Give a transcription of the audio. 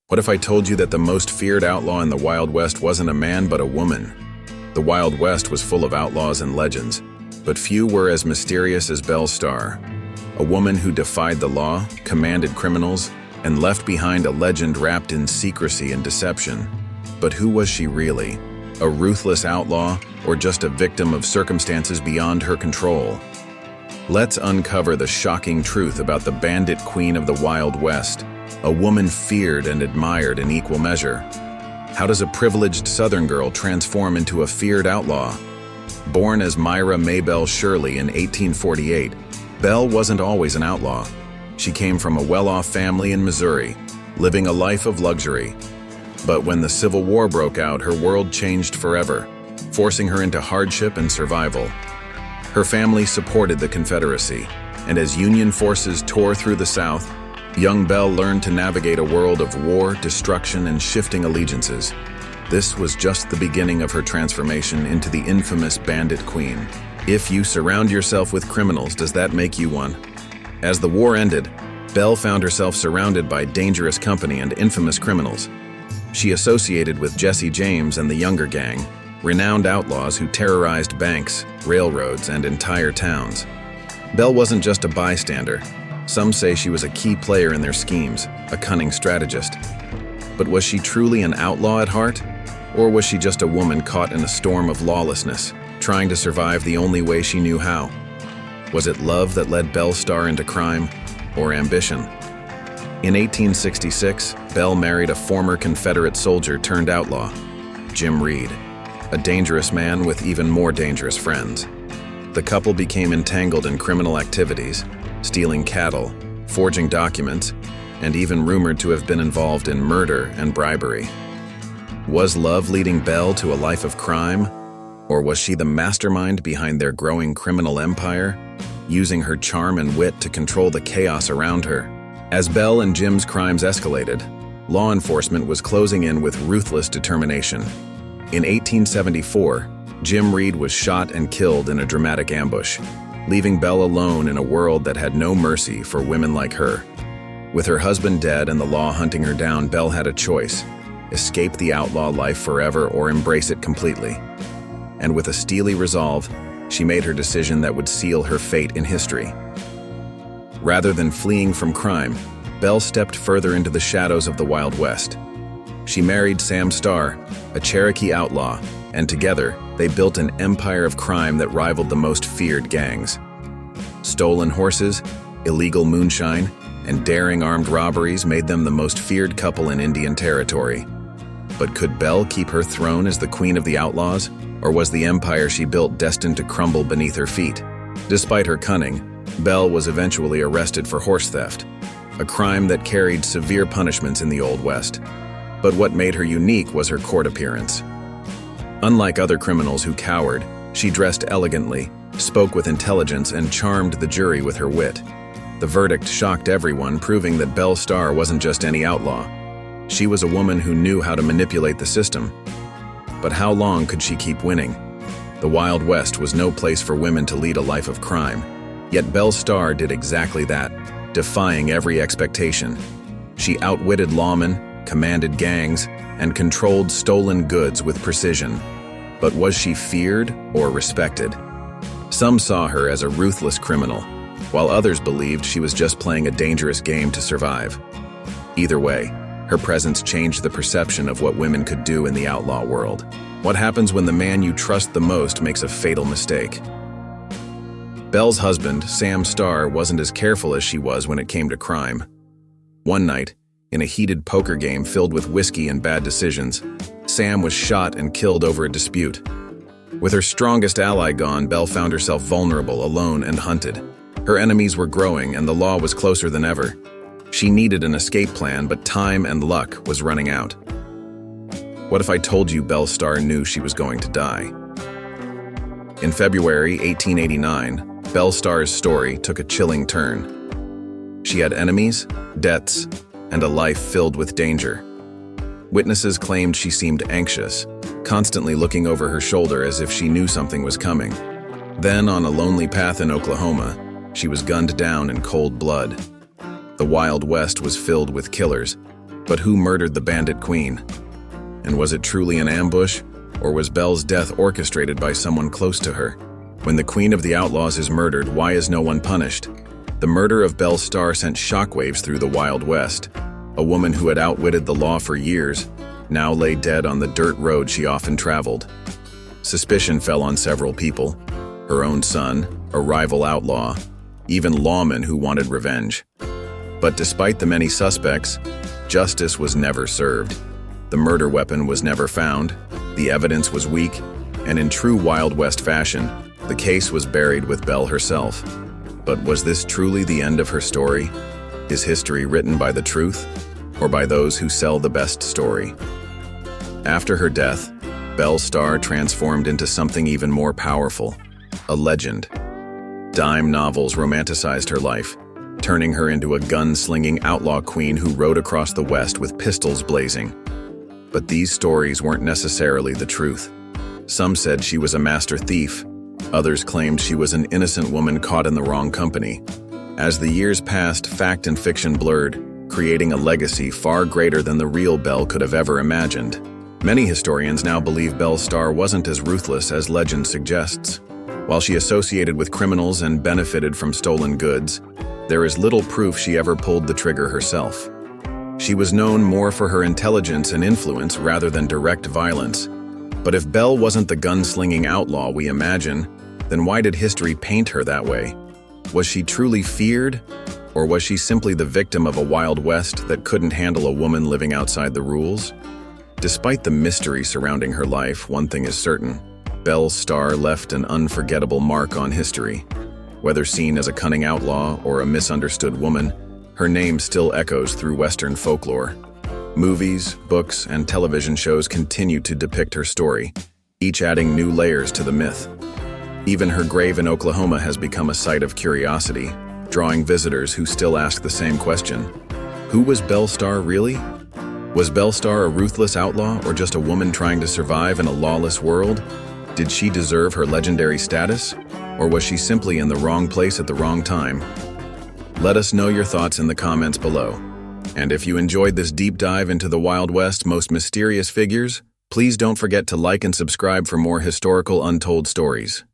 What if I told you that the most feared outlaw in the Wild West wasn't a man but a woman? The Wild West was full of outlaws and legends, but few were as mysterious as Belle Starr, a woman who defied the law, commanded criminals, and left behind a legend wrapped in secrecy and deception. But who was she really? A ruthless outlaw, or just a victim of circumstances beyond her control? Let's uncover the shocking truth about the Bandit Queen of the Wild West, a woman feared and admired in equal measure. How does a privileged Southern girl transform into a feared outlaw? Born as Myra Maybelle Shirley in 1848, Belle wasn't always an outlaw. She came from a well-off family in Missouri, living a life of luxury. But when the Civil War broke out, her world changed forever, forcing her into hardship and survival. Her family supported the Confederacy, and as Union forces tore through the South, young Belle learned to navigate a world of war, destruction, and shifting allegiances. This was just the beginning of her transformation into the infamous Bandit Queen. If you surround yourself with criminals, does that make you one? As the war ended, Belle found herself surrounded by dangerous company and infamous criminals. She associated with Jesse James and the Younger Gang, renowned outlaws who terrorized banks, railroads, and entire towns. Belle wasn't just a bystander. Some say she was a key player in their schemes, a cunning strategist. But was she truly an outlaw at heart? Or was she just a woman caught in a storm of lawlessness, trying to survive the only way she knew how? Was it love that led Belle Starr into crime, or ambition? In 1866, Belle married a former Confederate soldier turned outlaw, Jim Reed, a dangerous man with even more dangerous friends. The couple became entangled in criminal activities, stealing cattle, forging documents, and even rumored to have been involved in murder and bribery. Was love leading Belle to a life of crime? Or was she the mastermind behind their growing criminal empire, using her charm and wit to control the chaos around her? As Belle and Jim's crimes escalated, law enforcement was closing in with ruthless determination. In 1874, Jim Reed was shot and killed in a dramatic ambush, leaving Belle alone in a world that had no mercy for women like her. With her husband dead and the law hunting her down, Belle had a choice: escape the outlaw life forever or embrace it completely. And with a steely resolve, she made her decision that would seal her fate in history. Rather than fleeing from crime, Belle stepped further into the shadows of the Wild West. She married Sam Starr, a Cherokee outlaw, and together they built an empire of crime that rivaled the most feared gangs. Stolen horses, illegal moonshine, and daring armed robberies made them the most feared couple in Indian Territory. But could Belle keep her throne as the queen of the outlaws, or was the empire she built destined to crumble beneath her feet? Despite her cunning, Belle was eventually arrested for horse theft, a crime that carried severe punishments in the Old West. But what made her unique was her court appearance. Unlike other criminals who cowered, she dressed elegantly, spoke with intelligence, and charmed the jury with her wit. The verdict shocked everyone, proving that Belle Starr wasn't just any outlaw. She was a woman who knew how to manipulate the system. But how long could she keep winning? The Wild West was no place for women to lead a life of crime. Yet Belle Starr did exactly that, defying every expectation. She outwitted lawmen, commanded gangs, and controlled stolen goods with precision. But was she feared or respected? Some saw her as a ruthless criminal, while others believed she was just playing a dangerous game to survive. Either way, her presence changed the perception of what women could do in the outlaw world. What happens when the man you trust the most makes a fatal mistake? Belle's husband, Sam Starr, wasn't as careful as she was when it came to crime. One night, in a heated poker game filled with whiskey and bad decisions, Sam was shot and killed over a dispute. With her strongest ally gone, Belle found herself vulnerable, alone, and hunted. Her enemies were growing, and the law was closer than ever. She needed an escape plan, but time and luck was running out. What if I told you Belle Starr knew she was going to die? In February 1889, Belle Starr's story took a chilling turn. She had enemies, debts, and a life filled with danger. Witnesses claimed she seemed anxious, constantly looking over her shoulder as if she knew something was coming. Then, on a lonely path in Oklahoma, she was gunned down in cold blood. The Wild West was filled with killers, But who murdered the Bandit Queen? And was it truly an ambush, or was Belle's death orchestrated by someone close to her? When the Queen of the Outlaws is murdered, why is no one punished? The murder of Belle Starr sent shockwaves through the Wild West. A woman who had outwitted the law for years now lay dead on the dirt road she often traveled. Suspicion fell on several people: her own son, a rival outlaw, even lawmen who wanted revenge. But despite the many suspects, justice was never served. The murder weapon was never found, the evidence was weak, and in true Wild West fashion, the case was buried with Belle herself. But was this truly the end of her story? Is history written by the truth, or by those who sell the best story? After her death, Belle Starr transformed into something even more powerful: a legend. Dime novels romanticized her life, turning her into a gun-slinging outlaw queen who rode across the West with pistols blazing. But these stories weren't necessarily the truth. Some said she was a master thief. Others claimed she was an innocent woman caught in the wrong company. As the years passed, fact and fiction blurred, creating a legacy far greater than the real Belle could have ever imagined. Many historians now believe Belle Starr wasn't as ruthless as legend suggests. While she associated with criminals and benefited from stolen goods, there is little proof she ever pulled the trigger herself. She was known more for her intelligence and influence rather than direct violence. But if Belle wasn't the gun-slinging outlaw we imagine, then why did history paint her that way? Was she truly feared, or was she simply the victim of a Wild West that couldn't handle a woman living outside the rules? Despite the mystery surrounding her life, one thing is certain: Belle Starr left an unforgettable mark on history. Whether seen as a cunning outlaw or a misunderstood woman, her name still echoes through Western folklore. Movies, books, and television shows continue to depict her story, each adding new layers to the myth. Even her grave in Oklahoma has become a site of curiosity, drawing visitors who still ask the same question: who was Belle Starr really? Was Belle Starr a ruthless outlaw or just a woman trying to survive in a lawless world? Did she deserve her legendary status, or was she simply in the wrong place at the wrong time? Let us know your thoughts in the comments below. And if you enjoyed this deep dive into the Wild West's most mysterious figures, please don't forget to like and subscribe for more historical untold stories.